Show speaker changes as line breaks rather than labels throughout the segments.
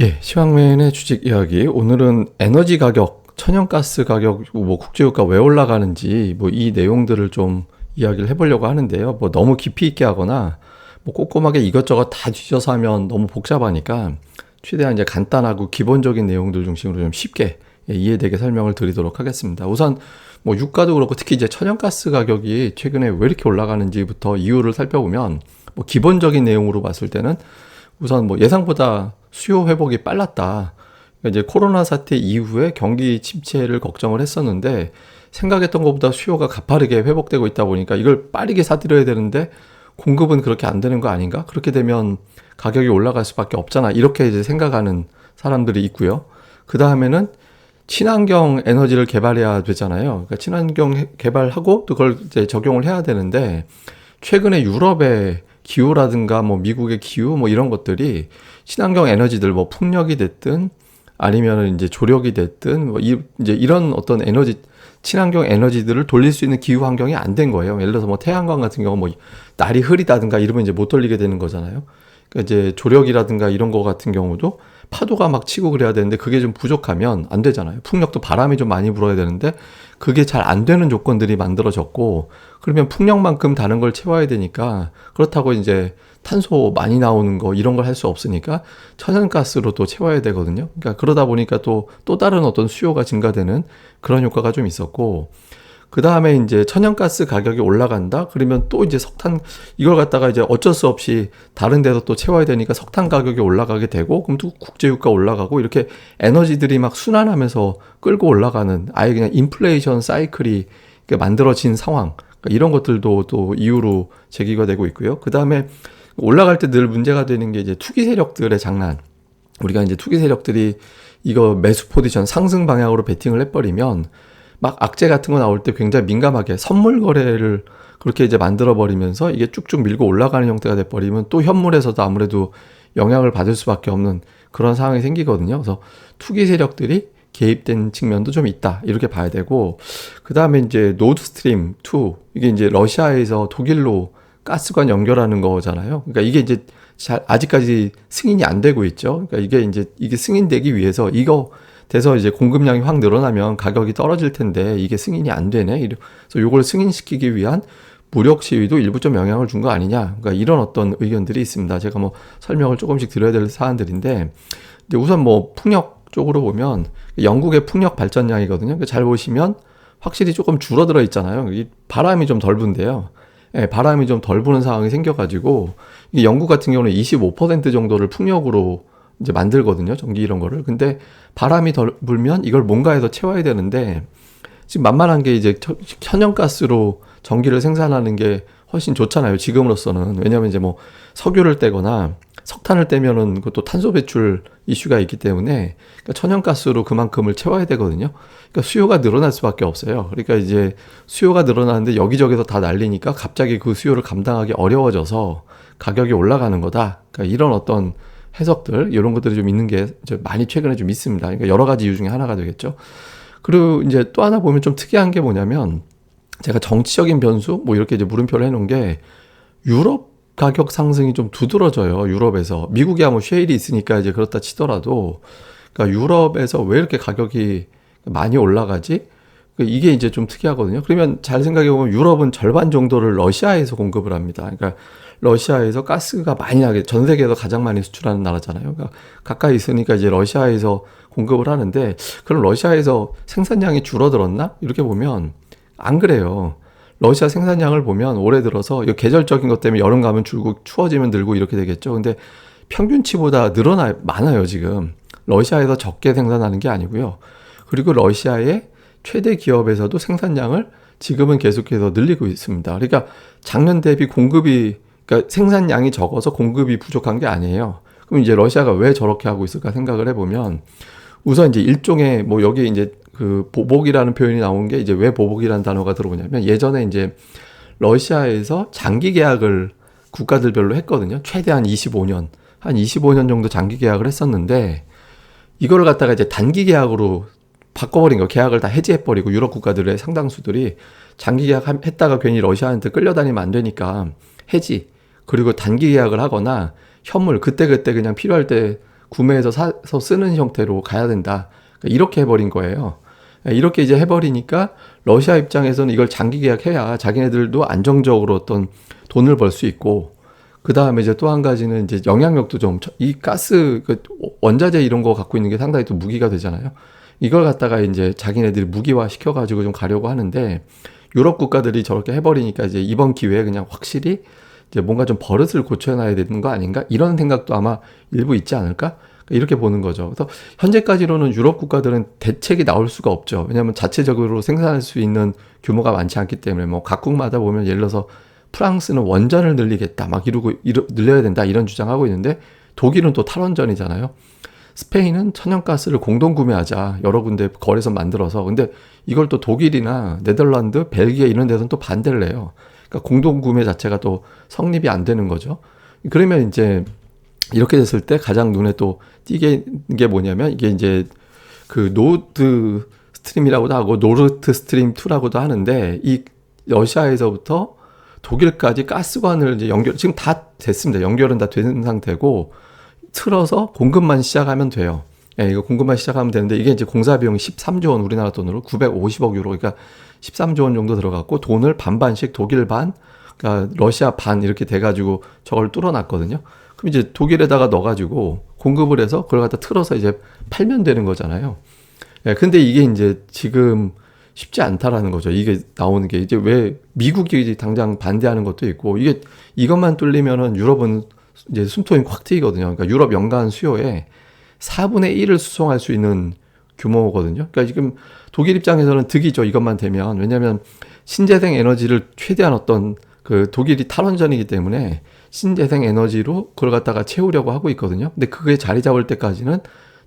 예, 시황맨의 주식 이야기. 오늘은 에너지 가격, 천연가스 가격, 뭐 국제유가 왜 올라가는지 뭐 이 내용들을 좀 이야기를 해보려고 하는데요. 뭐 너무 깊이 있게 하거나 뭐 꼼꼼하게 이것저것 다 뒤져서 하면 너무 복잡하니까 최대한 이제 간단하고 기본적인 내용들 중심으로 좀 쉽게 이해되게 설명을 드리도록 하겠습니다. 우선 뭐 유가도 그렇고 특히 이제 천연가스 가격이 최근에 왜 이렇게 올라가는지부터 이유를 살펴보면 뭐 기본적인 내용으로 봤을 때는 우선 뭐 예상보다 수요 회복이 빨랐다. 그러니까 이제 코로나 사태 이후에 경기 침체를 걱정을 했었는데 생각했던 것보다 수요가 가파르게 회복되고 있다 보니까 이걸 빠르게 사들여야 되는데 공급은 그렇게 안 되는 거 아닌가? 그렇게 되면 가격이 올라갈 수밖에 없잖아. 이렇게 이제 생각하는 사람들이 있고요. 그 다음에는 친환경 에너지를 개발해야 되잖아요. 그러니까 친환경 개발하고 또 그걸 이제 적용을 해야 되는데 최근에 유럽의 기후라든가 뭐 미국의 기후 뭐 이런 것들이 친환경 에너지들 뭐 풍력이 됐든 아니면은 이제 조력이 됐든 뭐 이제 이런 어떤 에너지 친환경 에너지들을 돌릴 수 있는 기후 환경이 안 된 거예요. 예를 들어서 뭐 태양광 같은 경우 뭐 날이 흐리다든가 이러면 이제 못 돌리게 되는 거잖아요. 그러니까 이제 조력이라든가 이런 거 같은 경우도 파도가 막 치고 그래야 되는데 그게 좀 부족하면 안 되잖아요. 풍력도 바람이 좀 많이 불어야 되는데 그게 잘 안 되는 조건들이 만들어졌고 그러면 풍력만큼 다른 걸 채워야 되니까 그렇다고 이제 탄소 많이 나오는 거 이런 걸 할 수 없으니까 천연가스로 또 채워야 되거든요. 그러니까 그러다 보니까 또 다른 어떤 수요가 증가되는 그런 효과가 좀 있었고 그 다음에 이제 천연가스 가격이 올라간다? 그러면 또 이제 석탄, 이걸 갖다가 이제 어쩔 수 없이 다른 데서 또 채워야 되니까 석탄 가격이 올라가게 되고, 그럼 또 국제유가 올라가고, 이렇게 에너지들이 막 순환하면서 끌고 올라가는 아예 그냥 인플레이션 사이클이 만들어진 상황. 그러니까 이런 것들도 또 이유로 제기가 되고 있고요. 그 다음에 올라갈 때 늘 문제가 되는 게 이제 투기 세력들의 장난. 우리가 이제 투기 세력들이 이거 매수 포지션 상승 방향으로 베팅을 해버리면 막 악재 같은 거 나올 때 굉장히 민감하게 선물 거래를 그렇게 이제 만들어 버리면서 이게 쭉쭉 밀고 올라가는 형태가 돼 버리면 또 현물에서도 아무래도 영향을 받을 수밖에 없는 그런 상황이 생기거든요. 그래서 투기 세력들이 개입된 측면도 좀 있다. 이렇게 봐야 되고 그다음에 이제 노드스트림 2 이게 이제 러시아에서 독일로 가스관 연결하는 거잖아요. 그러니까 이게 이제 아직까지 승인이 안 되고 있죠. 그러니까 이게 승인되기 위해서 이거 돼서 이제 공급량이 확 늘어나면 가격이 떨어질 텐데 이게 승인이 안 되네. 그래서 이걸 승인시키기 위한 무력 시위도 일부 좀 영향을 준 거 아니냐. 그러니까 이런 어떤 의견들이 있습니다. 제가 뭐 설명을 조금씩 드려야 될 사안들인데 우선 뭐 풍력 쪽으로 보면 영국의 풍력 발전량이거든요. 그러니까 잘 보시면 확실히 조금 줄어들어 있잖아요. 이 바람이 좀 덜 분대요. 예, 바람이 좀 덜 부는 상황이 생겨가지고 이 영국 같은 경우는 25% 정도를 풍력으로 이제 만들거든요. 전기 이런 거를. 근데 바람이 덜 불면 이걸 뭔가에서 채워야 되는데 지금 만만한 게 이제 천연가스로 전기를 생산하는 게 훨씬 좋잖아요. 지금으로서는. 왜냐하면 이제 뭐 석유를 떼거나 석탄을 떼면은 그것도 탄소 배출 이슈가 있기 때문에 그러니까 천연가스로 그만큼을 채워야 되거든요. 그러니까 수요가 늘어날 수밖에 없어요. 그러니까 이제 수요가 늘어나는데 여기저기서 다 날리니까 갑자기 그 수요를 감당하기 어려워져서 가격이 올라가는 거다. 그러니까 이런 어떤 해석들 이런 것들이 좀 있는 게 많이 최근에 좀 있습니다. 그러니까 여러 가지 이유 중에 하나가 되겠죠. 그리고 이제 또 하나 보면 좀 특이한 게 뭐냐면 제가 정치적인 변수 뭐 이렇게 이제 물음표를 해놓은 게 유럽 가격 상승이 좀 두드러져요. 유럽에서 미국이야 뭐 쉐일이 있으니까 이제 그렇다 치더라도 그러니까 유럽에서 왜 이렇게 가격이 많이 올라가지? 이게 이제 좀 특이하거든요. 그러면 잘 생각해 보면 유럽은 절반 정도를 러시아에서 공급을 합니다. 그러니까 러시아에서 가스가 많이 나게 전 세계에서 가장 많이 수출하는 나라잖아요. 그러니까 가까이 있으니까 이제 러시아에서 공급을 하는데 그럼 러시아에서 생산량이 줄어들었나? 이렇게 보면 안 그래요. 러시아 생산량을 보면 올해 들어서 이 계절적인 것 때문에 여름 가면 줄고 추워지면 늘고 이렇게 되겠죠. 근데 평균치보다 많아요, 지금. 러시아에서 적게 생산하는 게 아니고요. 그리고 러시아의 최대 기업에서도 생산량을 지금은 계속해서 늘리고 있습니다. 그러니까 작년 대비 그러니까 생산량이 적어서 공급이 부족한 게 아니에요. 그럼 이제 러시아가 왜 저렇게 하고 있을까 생각을 해보면 우선 이제 일종의 뭐 여기 이제 그 보복이라는 표현이 나온 게 이제 왜 보복이라는 단어가 들어오냐면 예전에 이제 러시아에서 장기 계약을 국가들별로 했거든요. 최대한 25년. 한 25년 정도 장기 계약을 했었는데 이거를 갖다가 이제 단기 계약으로 바꿔버린 거. 계약을 다 해지해버리고 유럽 국가들의 상당수들이 장기 계약했다가 괜히 러시아한테 끌려다니면 안 되니까 해지 그리고 단기 계약을 하거나 현물 그때그때 그냥 필요할 때 구매해서 사서 쓰는 형태로 가야 된다. 그러니까 이렇게 해버린 거예요. 이렇게 이제 해버리니까 러시아 입장에서는 이걸 장기 계약해야 자기네들도 안정적으로 어떤 돈을 벌 수 있고, 그 다음에 이제 또 한 가지는 이제 영향력도 좀, 이 가스, 원자재 이런 거 갖고 있는 게 상당히 또 무기가 되잖아요. 이걸 갖다가 이제 자기네들이 무기화 시켜가지고 좀 가려고 하는데, 유럽 국가들이 저렇게 해버리니까 이제 이번 기회에 그냥 확실히 이제 뭔가 좀 버릇을 고쳐놔야 되는 거 아닌가? 이런 생각도 아마 일부 있지 않을까? 이렇게 보는 거죠. 그래서 현재까지로는 유럽 국가들은 대책이 나올 수가 없죠. 왜냐하면 자체적으로 생산할 수 있는 규모가 많지 않기 때문에, 뭐 각국마다 보면 예를 들어서 프랑스는 원전을 늘리겠다 막 이러고 늘려야 된다 이런 주장하고 있는데, 독일은 또 탈원전이잖아요. 스페인은 천연가스를 공동 구매하자 여러 군데 거래소 만들어서. 근데 이걸 또 독일이나 네덜란드, 벨기에 이런 데서는 또 반대를 해요. 그러니까 공동 구매 자체가 또 성립이 안 되는 거죠. 그러면 이제 이렇게 됐을 때 가장 눈에 또 띄게 게 뭐냐면, 이게 이제 그 노드 스트림이라고도 하고 노르트 스트림 2라고도 하는데, 이 러시아에서부터 독일까지 가스관을 이제 지금 다 됐습니다. 연결은 다 된 상태고, 틀어서 공급만 시작하면 돼요. 예, 이거 공급만 시작하면 되는데, 이게 이제 공사 비용이 13조 원, 우리나라 돈으로 950억 유로, 그러니까 13조 원 정도 들어갔고, 돈을 반반씩 독일 반, 그러니까 러시아 반 이렇게 돼가지고 저걸 뚫어놨거든요. 그럼 이제 독일에다가 넣어가지고 공급을 해서 그걸 갖다 틀어서 이제 팔면 되는 거잖아요. 예, 근데 이게 이제 지금 쉽지 않다라는 거죠. 이게 나오는 게 이제 왜 미국이 당장 반대하는 것도 있고, 이게 이것만 뚫리면은 유럽은 이제 숨통이 확 트이거든요. 그러니까 유럽 연간 수요의 4분의 1을 수송할 수 있는 규모거든요. 그러니까 지금 독일 입장에서는 득이죠. 이것만 되면. 왜냐하면 신재생 에너지를 최대한 어떤 그 독일이 탈원전이기 때문에 신재생 에너지로 그걸 갖다가 채우려고 하고 있거든요. 근데 그게 자리 잡을 때까지는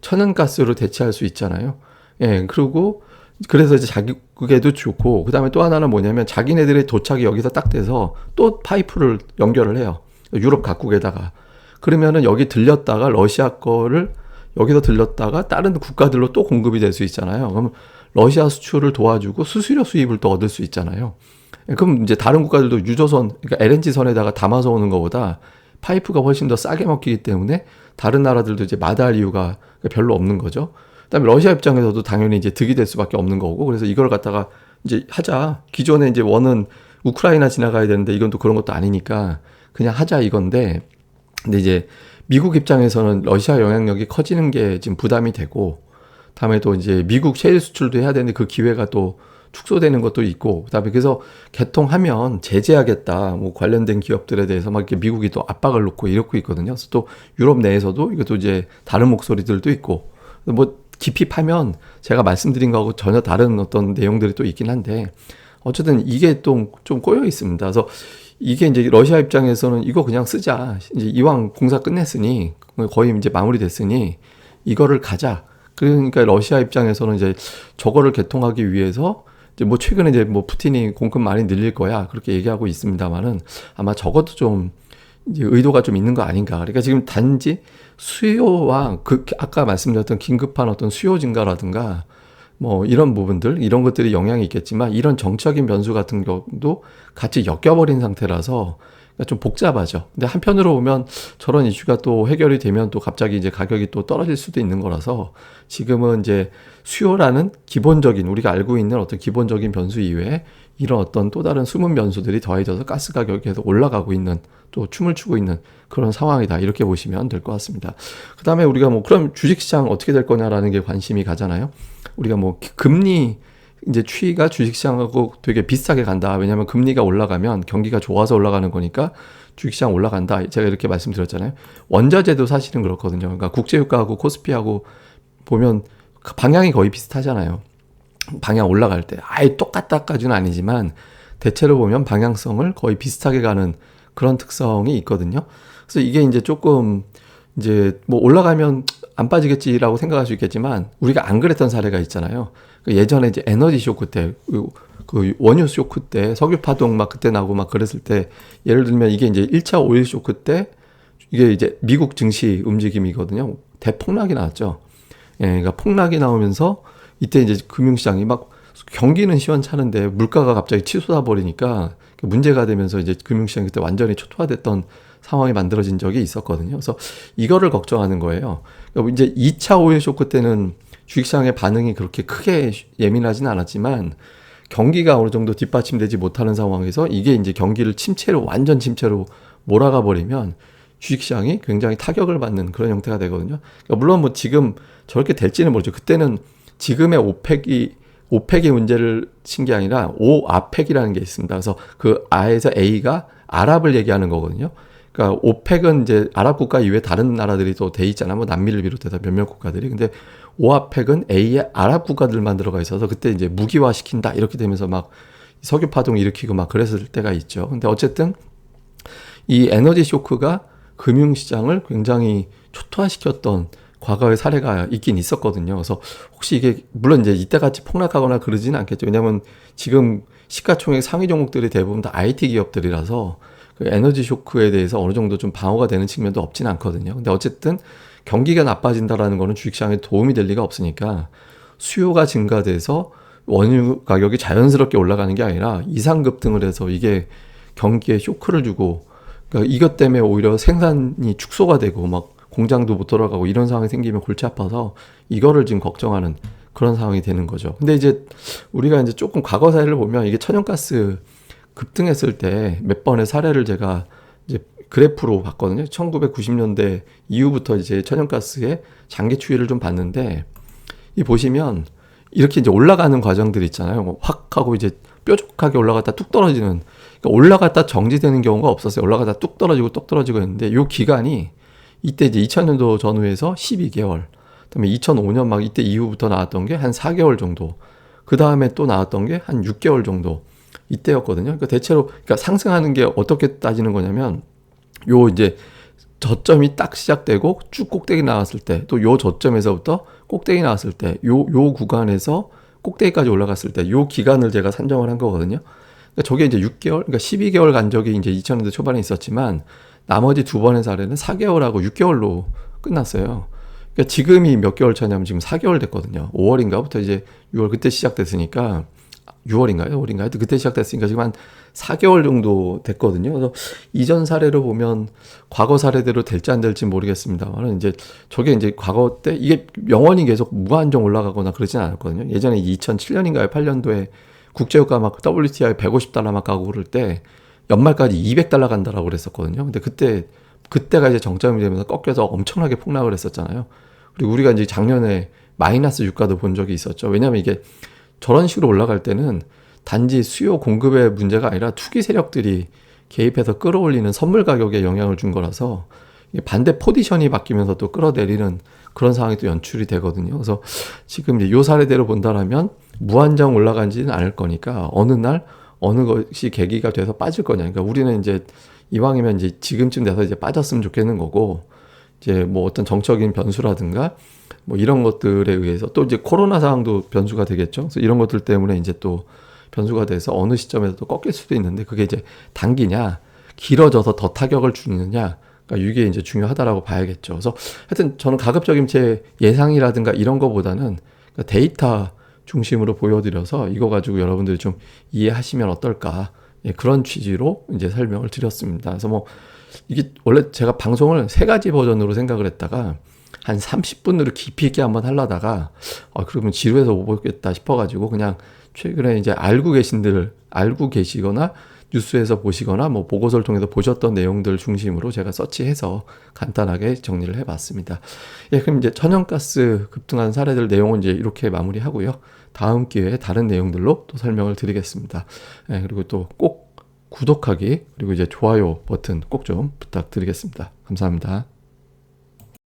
천연가스로 대체할 수 있잖아요. 예, 그리고 그래서 이제 자국에도 좋고, 그 다음에 또 하나는 뭐냐면 자기네들의 도착이 여기서 딱 돼서 또 파이프를 연결을 해요. 유럽 각국에다가. 그러면은 여기 들렸다가 러시아 거를 여기서 들렸다가 다른 국가들로 또 공급이 될 수 있잖아요. 그럼 러시아 수출을 도와주고 수수료 수입을 또 얻을 수 있잖아요. 그럼 이제 다른 국가들도 유조선, 그러니까 LNG 선에다가 담아서 오는 것보다 파이프가 훨씬 더 싸게 먹히기 때문에 다른 나라들도 이제 마다할 이유가 별로 없는 거죠. 그다음에 러시아 입장에서도 당연히 이제 득이 될 수밖에 없는 거고, 그래서 이걸 갖다가 이제 하자. 기존에 이제 원은 우크라이나 지나가야 되는데 이건 또 그런 것도 아니니까 그냥 하자 이건데, 근데 이제 미국 입장에서는 러시아 영향력이 커지는 게 지금 부담이 되고, 다음에 또 이제 미국 셰일 수출도 해야 되는데 그 기회가 또 축소되는 것도 있고, 그다음에 그래서 개통하면 제재하겠다, 뭐 관련된 기업들에 대해서 막 이렇게 미국이 또 압박을 놓고 이러고 있거든요. 그래서 또 유럽 내에서도 이것도 이제 다른 목소리들도 있고, 뭐 깊이 파면 제가 말씀드린 거하고 전혀 다른 어떤 내용들이 또 있긴 한데, 어쨌든 이게 또 좀 꼬여 있습니다. 그래서 이게 이제 러시아 입장에서는 이거 그냥 쓰자. 이제 이왕 공사 끝냈으니 거의 이제 마무리됐으니 이거를 가자. 그러니까 러시아 입장에서는 이제 저거를 개통하기 위해서 이제 뭐 최근에 이제 뭐 푸틴이 공급 많이 늘릴 거야 그렇게 얘기하고 있습니다만은, 아마 저것도 좀 이제 의도가 좀 있는 거 아닌가. 그러니까 지금 단지 수요와 그 아까 말씀드렸던 긴급한 어떤 수요 증가라든가 뭐 이런 부분들, 이런 것들이 영향이 있겠지만, 이런 정치적인 변수 같은 경우도 같이 엮여버린 상태라서 좀 복잡하죠. 근데 한편으로 보면 저런 이슈가 또 해결이 되면 또 갑자기 이제 가격이 또 떨어질 수도 있는 거라서, 지금은 이제 수요라는 기본적인 우리가 알고 있는 어떤 기본적인 변수 이외에 이런 어떤 또 다른 숨은 변수들이 더해져서 가스 가격이 계속 올라가고 있는, 또 춤을 추고 있는 그런 상황이다, 이렇게 보시면 될 것 같습니다. 그 다음에 우리가 뭐 그럼 주식시장 어떻게 될 거냐라는 게 관심이 가잖아요. 우리가 뭐 금리 이제 추이가 주식시장하고 되게 비슷하게 간다. 왜냐하면 금리가 올라가면 경기가 좋아서 올라가는 거니까 주식시장 올라간다. 제가 이렇게 말씀드렸잖아요. 원자재도 사실은 그렇거든요. 그러니까 국제유가하고 코스피하고 보면 방향이 거의 비슷하잖아요. 방향 올라갈 때 아예 똑같다까지는 아니지만 대체로 보면 방향성을 거의 비슷하게 가는 그런 특성이 있거든요. 그래서 이게 이제 조금 이제 뭐 올라가면 안 빠지겠지라고 생각할 수 있겠지만, 우리가 안 그랬던 사례가 있잖아요. 예전에 이제 에너지 쇼크 때, 그 원유 쇼크 때, 석유 파동 막 그때 나고 막 그랬을 때, 예를 들면 이게 이제 1차 오일 쇼크 때, 이게 이제 미국 증시 움직임이거든요. 대폭락이 나왔죠. 예, 그러니까 폭락이 나오면서 이때 이제 금융시장이 막 경기는 시원찮은데 물가가 갑자기 치솟아 버리니까 문제가 되면서 이제 금융시장이 그때 완전히 초토화됐던 상황이 만들어진 적이 있었거든요. 그래서 이거를 걱정하는 거예요. 그러니까 이제 2차 오일 쇼크 때는 주식시장의 반응이 그렇게 크게 예민하진 않았지만 경기가 어느 정도 뒷받침되지 못하는 상황에서 이게 이제 경기를 완전 침체로 몰아가 버리면 주식시장이 굉장히 타격을 받는 그런 형태가 되거든요. 그러니까 물론 뭐 지금 저렇게 될지는 모르죠. 그때는 지금의 오펙이 문제를 친 게 아니라 오아펙이라는 게 있습니다. 그래서 그 아에서 A가 아랍을 얘기하는 거거든요. 그러니까 오펙은 이제 아랍 국가 이외에 다른 나라들이 또 돼 있잖아요. 뭐 남미를 비롯해서 몇몇 국가들이. 근데 오아펙은 A에 아랍 국가들만 들어가 있어서 그때 이제 무기화 시킨다 이렇게 되면서 막 석유 파동 일으키고 막 그랬을 때가 있죠. 근데 어쨌든 이 에너지 쇼크가 금융시장을 굉장히 초토화시켰던 과거의 사례가 있긴 있었거든요. 그래서 혹시 이게 물론 이제 이때같이 폭락하거나 그러지는 않겠죠. 왜냐하면 지금 시가총액 상위 종목들이 대부분 다 IT 기업들이라서 그 에너지 쇼크에 대해서 어느 정도 좀 방어가 되는 측면도 없진 않거든요. 근데 어쨌든 경기가 나빠진다라는 거는 주식시장에 도움이 될 리가 없으니까 수요가 증가돼서 원유 가격이 자연스럽게 올라가는 게 아니라 이상급등을 해서 이게 경기에 쇼크를 주고 그러니까 이것 때문에 오히려 생산이 축소가 되고 막 공장도 못 돌아가고 이런 상황이 생기면 골치 아파서 이거를 지금 걱정하는 그런 상황이 되는 거죠. 근데 이제 우리가 이제 조금 과거 사례를 보면 이게 천연가스 급등했을 때 몇 번의 사례를 제가 이제 그래프로 봤거든요. 1990년대 이후부터 이제 천연가스의 장기 추이를 좀 봤는데 이 보시면 이렇게 이제 올라가는 과정들이 있잖아요. 확 하고 이제 뾰족하게 올라갔다 뚝 떨어지는 그러니까 올라갔다 정지되는 경우가 없었어요. 올라갔다 뚝 떨어지고 했는데 이 기간이 이때 이제 2000년도 전후에서 12개월, 그다음에 2005년 막 이때 이후부터 나왔던 게 한 4개월 정도, 그 다음에 또 나왔던 게 한 6개월 정도 이때였거든요. 그러니까 대체로 그러니까 상승하는 게 어떻게 따지는 거냐면 요 이제 저점이 딱 시작되고 쭉 꼭대기 나왔을 때, 또 요 저점에서부터 꼭대기 나왔을 때, 요 구간에서 꼭대기까지 올라갔을 때, 요 기간을 제가 산정을 한 거거든요. 그러니까 저게 이제 6개월, 그러니까 12개월 간 적이 이제 2000년대 초반에 있었지만 나머지 두 번의 사례는 4개월하고 6개월로 끝났어요. 그러니까 지금이 몇 개월 차냐면 지금 4개월 됐거든요. 5월인가부터 이제 6월 그때 시작됐으니까 6월인가요? 5월인가요? 그때 시작됐으니까 지금 한 4개월 정도 됐거든요. 그래서 이전 사례로 보면 과거 사례대로 될지 안 될지 모르겠습니다만 이제 저게 이제 과거 때 이게 영원히 계속 무한정 올라가거나 그러진 않았거든요. 예전에 2007년인가요? 8년도에 국제유가 막 WTI 150달러 막 가고 그럴 때 연말까지 200달러 간다라고 그랬었거든요. 근데 그때가 이제 정점이 되면서 꺾여서 엄청나게 폭락을 했었잖아요. 그리고 우리가 이제 작년에 마이너스 유가도 본 적이 있었죠. 왜냐하면 이게 저런 식으로 올라갈 때는 단지 수요 공급의 문제가 아니라 투기 세력들이 개입해서 끌어올리는 선물 가격에 영향을 준 거라서 반대 포지션이 바뀌면서 또 끌어내리는 그런 상황이 또 연출이 되거든요. 그래서 지금 이제 요 사례대로 본다라면 무한정 올라가지는 않을 거니까 어느 날 어느 것이 계기가 돼서 빠질 거냐. 그러니까 우리는 이제 이왕이면 이제 지금쯤 돼서 이제 빠졌으면 좋겠는 거고, 이제 뭐 어떤 정적인 변수라든가 뭐 이런 것들에 의해서 또 이제 코로나 상황도 변수가 되겠죠. 그래서 이런 것들 때문에 이제 또 변수가 돼서 어느 시점에서 또 꺾일 수도 있는데 그게 이제 단기냐, 길어져서 더 타격을 주느냐. 그러니까 이게 이제 중요하다라고 봐야겠죠. 그래서 하여튼 저는 가급적이면 제 예상이라든가 이런 거보다는 데이터 중심으로 보여드려서 이거 가지고 여러분들이 좀 이해하시면 어떨까. 예, 그런 취지로 이제 설명을 드렸습니다. 그래서 뭐 이게 원래 제가 방송을 3가지 버전으로 생각을 했다가 한 30분으로 깊이 있게 한번 하려다가 그러면 지루해서 못 보겠다 싶어가지고 그냥 최근에 이제 알고 계시거나 뉴스에서 보시거나 뭐 보고서를 통해서 보셨던 내용들 중심으로 제가 서치해서 간단하게 정리를 해봤습니다. 예, 그럼 이제 천연가스 급등한 사례들 내용은 이제 이렇게 마무리하고요. 다음 기회에 다른 내용들로 또 설명을 드리겠습니다. 예, 그리고 또 꼭 구독하기 그리고 이제 좋아요 버튼 꼭 좀 부탁드리겠습니다. 감사합니다.